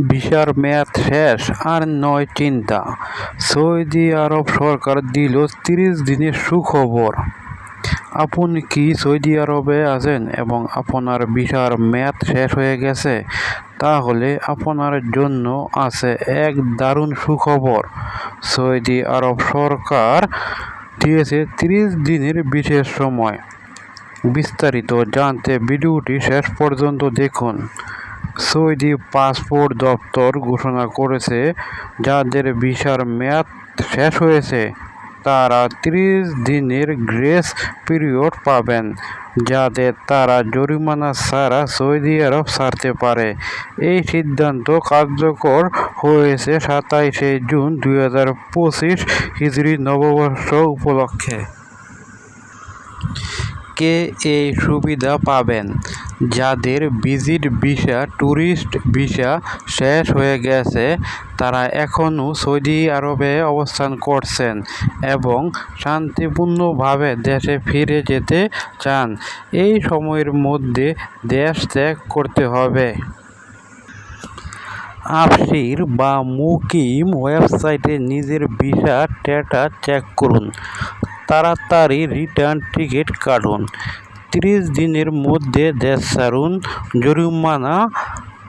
ভিসার মেয়াদ শেষ আর নয় চিন্তা। সৌদি আরব সরকার দিল 30 দিনের সুখবর। আপনি কি সৌদি আরবে আছেন এবং আপনার ভিসার মেয়াদ শেষ হয়ে গেছে? তাহলে আপনার জন্য আছে এক দারুণ সুখবর। সৌদি আরব সরকার দিয়েছে 30 দিনের বিশেষ সময়। বিস্তারিত জানতে ভিডিওটি শেষ পর্যন্ত দেখুন। সৌদি পাসপোর্ট দপ্তর ঘোষণা করেছে, যাদের ভিসার মেয়াদ শেষ হয়েছে তারা 30 দিনের গ্রেস পিরিয়ড পাবেন, যাতে তারা জরিমানা ছাড়া সৌদি আরব ছাড়তে পারে। এই সিদ্ধান্ত কার্যকর হয়েছে 27শে জুন 2025 হিজরি নববর্ষ উপলক্ষে। কে এই সুবিধা পাবেন? যাদের ভিজিট ভিসা, ট্যুরিস্ট ভিসা শেষ হয়ে গেছে, তারা এখনও সৌদি আরবে অবস্থান করছেন এবং শান্তিপূর্ণভাবে দেশে ফিরে যেতে চান। এই সময়ের মধ্যে দেশ ত্যাগ করতে হবে। আবশির বা মুকিম ওয়েবসাইটে নিজের ভিসা স্ট্যাটাস চেক করুন। তাড়াতাড়ি রিটার্ন টিকিট কাটুন। 30 দিনের মধ্যে দেশ ছাড়ুন। জরিমানা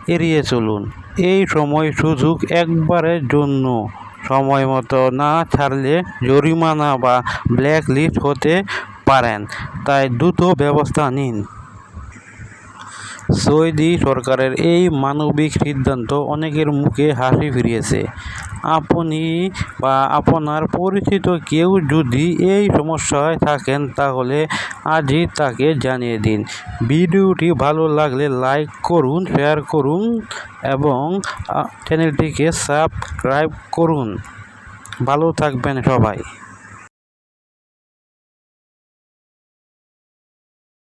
এড়িয়ে চলুন। এই সময় সুযোগ একবারের জন্য। সময় মতো না ছাড়লে জরিমানা বা ব্ল্যাকলিস্ট হতে পারেন, তাই দ্রুত ব্যবস্থা নিন। সৌদি সরকারের এই মানবিক সিদ্ধান্ত অনেকের মুখে হাসি ফিরিয়েছে। আপনি বা আপনার পরিচিত কেউ যদি এই সমস্যায় থাকেন, তাহলে আজই তাকে জানিয়ে দিন। ভিডিওটি ভালো লাগলে লাইক করুন, শেয়ার করুন এবং চ্যানেলটিকে সাবস্ক্রাইব করুন। ভালো থাকবেন সবাই।